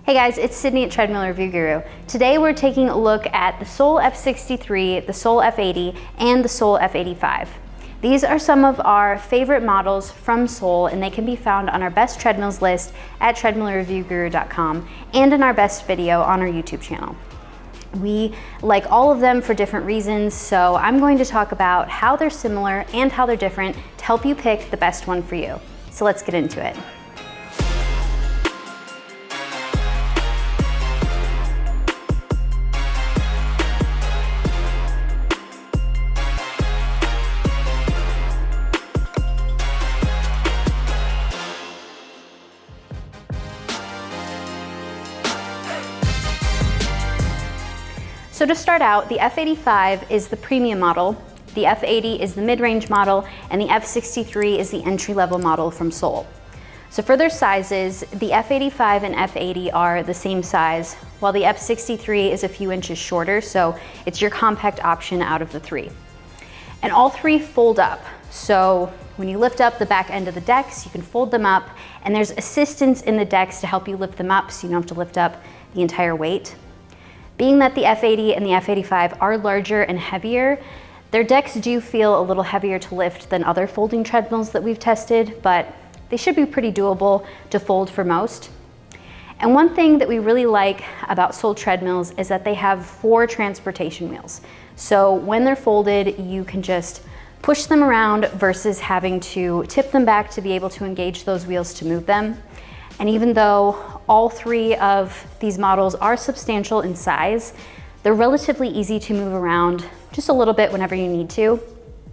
Hey guys, it's Sydney at Treadmill Review Guru. Today we're taking a look at the Sole F63, the Sole F80, and the Sole F85. These are some of our favorite models from Sole, and they can be found on our best treadmills list at treadmillreviewguru.com and in our best video on our YouTube channel. We like all of them for different reasons, so I'm going to talk about how they're similar and how they're different to help you pick the best one for you. So let's get into it. So to start out, the F85 is the premium model, the F80 is the mid-range model, and the F63 is the entry-level model from Sole. So for their sizes, the F85 and F80 are the same size, while the F63 is a few inches shorter, so it's your compact option out of the three. And all three fold up, so when you lift up the back end of the decks, you can fold them up, and there's assistance in the decks to help you lift them up so you don't have to lift up the entire weight. Being that the F80 and the F85 are larger and heavier, their decks do feel a little heavier to lift than other folding treadmills that we've tested, but they should be pretty doable to fold for most. And one thing that we really like about Sole treadmills is that they have 4 transportation wheels. So when they're folded, you can just push them around versus having to tip them back to be able to engage those wheels to move them. And even though all 3 of these models are substantial in size, they're relatively easy to move around just a little bit whenever you need to.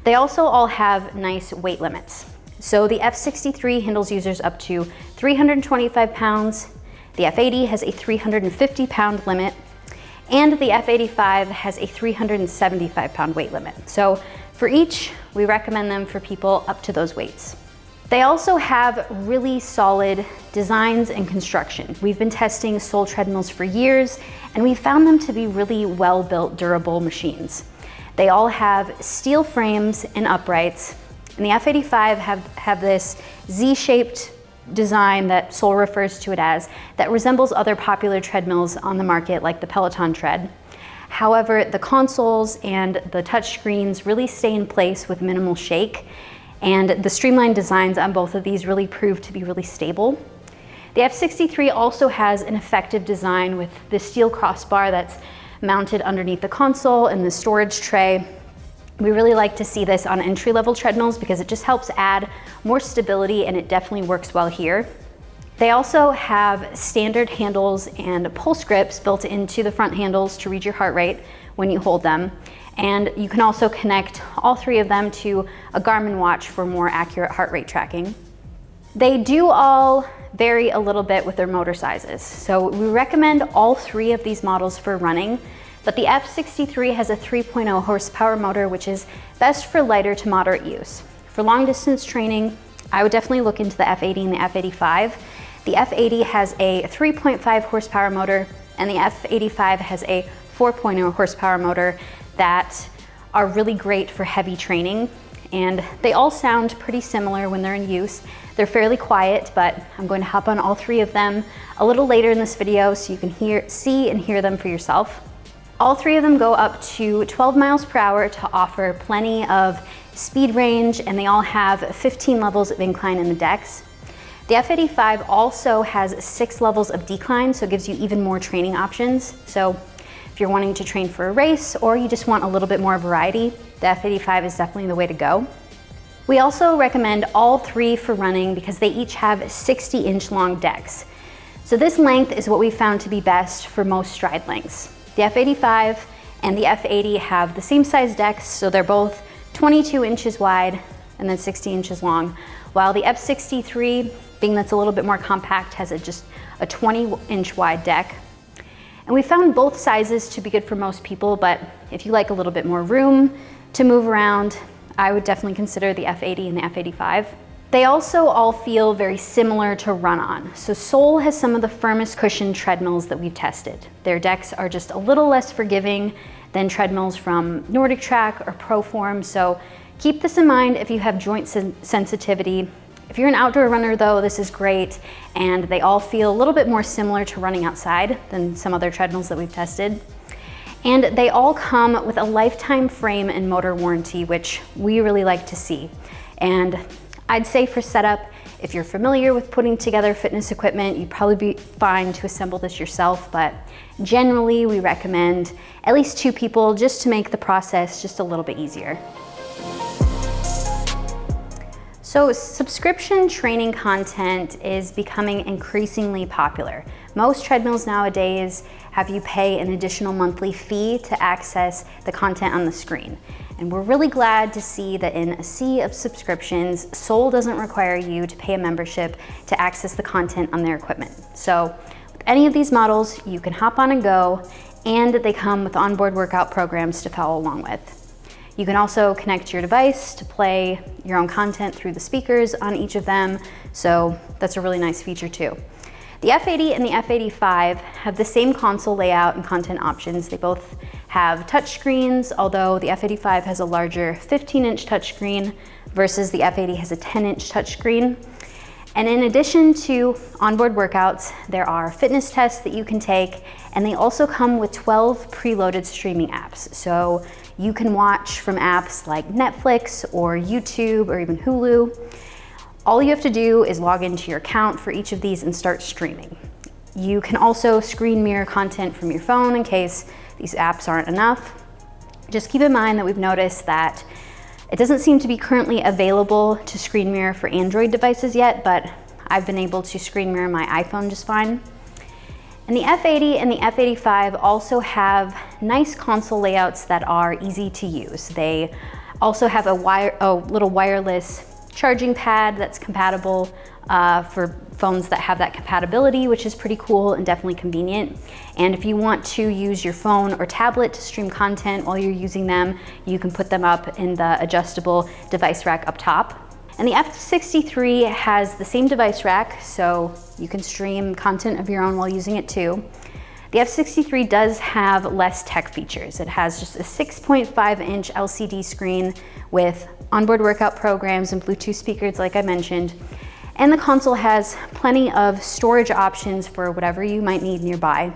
They also all have nice weight limits. So the F63 handles users up to 325 pounds, the F80 has a 350 pound limit, and the F85 has a 375 pound weight limit. So for each, we recommend them for people up to those weights. They also have really solid designs and construction. We've been testing Sole treadmills for years, and we found them to be really well-built, durable machines. They all have steel frames and uprights, and the F85 have this Z-shaped design that Sole refers to it as, that resembles other popular treadmills on the market like the Peloton Tread. However, the consoles and the touch screens really stay in place with minimal shake, and the streamlined designs on both of these really prove to be really stable. The F63 also has an effective design with the steel crossbar that's mounted underneath the console and the storage tray. We really like to see this on entry-level treadmills because it just helps add more stability, and it definitely works well here. They also have standard handles and pulse grips built into the front handles to read your heart rate when you hold them. And you can also connect all 3 of them to a Garmin watch for more accurate heart rate tracking. They do all vary a little bit with their motor sizes. So we recommend all 3 of these models for running, but the F63 has a 3.0 horsepower motor, which is best for lighter to moderate use. For long distance training, I would definitely look into the F80 and the F85. The F80 has a 3.5 horsepower motor, and the F85 has a 4.0 horsepower motor that are really great for heavy training, and they all sound pretty similar when they're in use. They're fairly quiet, but I'm going to hop on all 3 of them a little later in this video so you can see and hear them for yourself. All 3 of them go up to 12 miles per hour to offer plenty of speed range, and they all have 15 levels of incline in the decks. The F85 also has 6 levels of decline, so it gives you even more training options. So if you're wanting to train for a race or you just want a little bit more variety, the F85 is definitely the way to go. We also recommend all 3 for running because they each have 60-inch long decks. So this length is what we found to be best for most stride lengths. The F85 and the F80 have the same size decks, so they're both 22 inches wide and then 60 inches long, while the F63, being that's a little bit more compact, has just a 20-inch wide deck. And we found both sizes to be good for most people, but if you like a little bit more room to move around, I would definitely consider the F80 and the F85. They also all feel very similar to run on. So Sole has some of the firmest cushioned treadmills that we've tested. Their decks are just a little less forgiving than treadmills from Nordic Track or Proform, so keep this in mind if you have joint sensitivity If you're an outdoor runner though, this is great, and they all feel a little bit more similar to running outside than some other treadmills that we've tested. And they all come with a lifetime frame and motor warranty, which we really like to see. And I'd say for setup, if you're familiar with putting together fitness equipment, you'd probably be fine to assemble this yourself, but generally we recommend at least 2 people just to make the process just a little bit easier. So subscription training content is becoming increasingly popular. Most treadmills nowadays have you pay an additional monthly fee to access the content on the screen. And we're really glad to see that in a sea of subscriptions, Sole doesn't require you to pay a membership to access the content on their equipment. So with any of these models, you can hop on and go, and they come with onboard workout programs to follow along with. You can also connect your device to play your own content through the speakers on each of them, so that's a really nice feature too. The F80 and the F85 have the same console layout and content options. They both have touchscreens, although the F85 has a larger 15-inch touchscreen versus the F80 has a 10-inch touchscreen. And in addition to onboard workouts, there are fitness tests that you can take, and they also come with 12 preloaded streaming apps. So you can watch from apps like Netflix or YouTube or even Hulu. All you have to do is log into your account for each of these and start streaming. You can also screen mirror content from your phone in case these apps aren't enough. Just keep in mind that we've noticed that it doesn't seem to be currently available to screen mirror for Android devices yet, but I've been able to screen mirror my iPhone just fine. And the F80 and the F85 also have nice console layouts that are easy to use. They also have a little wireless charging pad that's compatible for phones that have that compatibility, which is pretty cool and definitely convenient. And if you want to use your phone or tablet to stream content while you're using them, you can put them up in the adjustable device rack up top. And the F63 has the same device rack, so you can stream content of your own while using it too. The F63 does have less tech features. It has just a 6.5-inch LCD screen with onboard workout programs and Bluetooth speakers like I mentioned. And the console has plenty of storage options for whatever you might need nearby.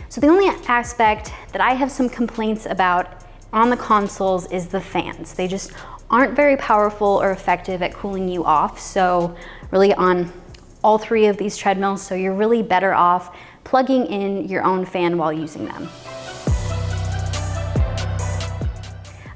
So the only aspect that I have some complaints about on the consoles is the fans. They just aren't very powerful or effective at cooling you off. So really on all 3 of these treadmills, so you're really better off plugging in your own fan while using them.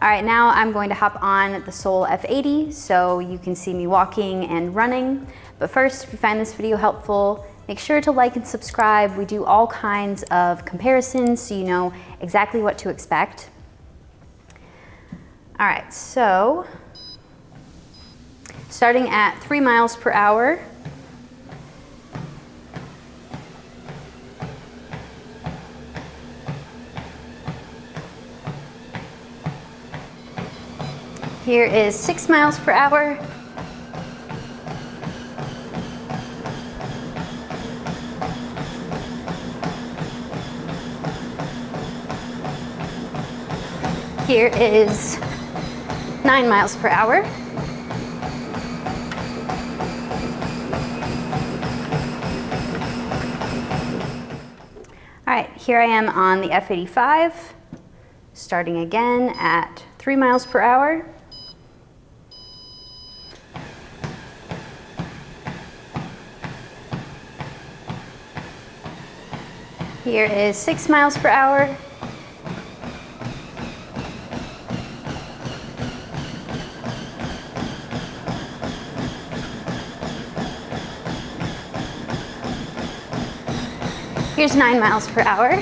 All right, now I'm going to hop on the Sole F80 so you can see me walking and running. But first, if you find this video helpful, make sure to like and subscribe. We do all kinds of comparisons so you know exactly what to expect. All right, so starting at 3 miles per hour, here is 6 miles per hour. Here is 9 miles per hour. All right, here I am on the F85, starting again at 3 miles per hour. Here is 6 miles per hour. Here's 9 miles per hour.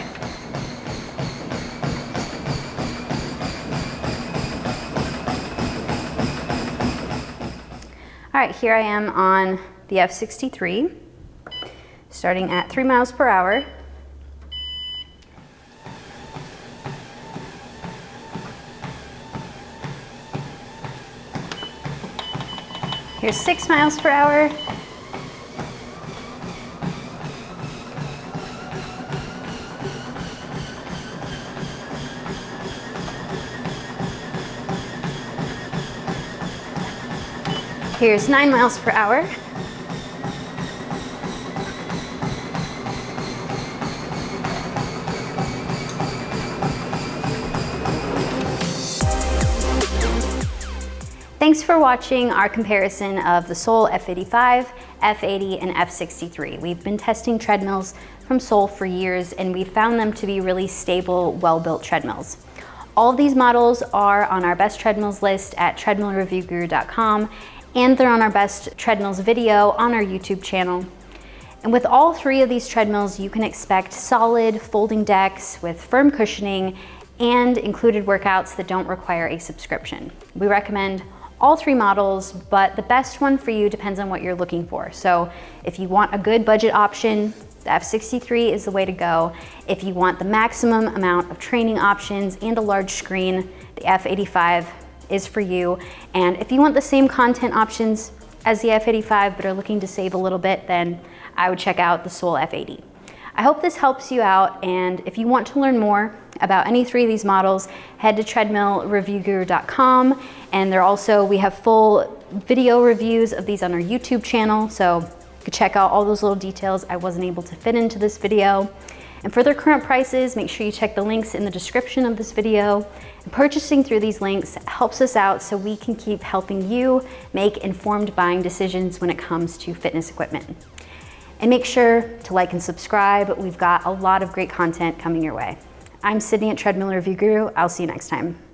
All right, here I am on the F63, starting at 3 miles per hour. Here's 6 miles per hour. Here's 9 miles per hour. Thanks for watching our comparison of the Sole F85, F80, and F63. We've been testing treadmills from Sole for years, and we found them to be really stable, well-built treadmills. All of these models are on our best treadmills list at treadmillreviewguru.com, and they're on our best treadmills video on our YouTube channel. And with all three of these treadmills, you can expect solid folding decks with firm cushioning and included workouts that don't require a subscription. We recommend all three models, but the best one for you depends on what you're looking for. So if you want a good budget option, the F63 is the way to go. If you want the maximum amount of training options and a large screen, the F85 is for you. And if you want the same content options as the F85 but are looking to save a little bit, then I would check out the Sole F80. I hope this helps you out, and if you want to learn more about any three of these models, head to treadmillreviewguru.com, and we have full video reviews of these on our YouTube channel, so you can check out all those little details I wasn't able to fit into this video. And for their current prices, make sure you check the links in the description of this video. And purchasing through these links helps us out so we can keep helping you make informed buying decisions when it comes to fitness equipment. And make sure to like and subscribe. We've got a lot of great content coming your way. I'm Sydney at Treadmill Review Guru. I'll see you next time.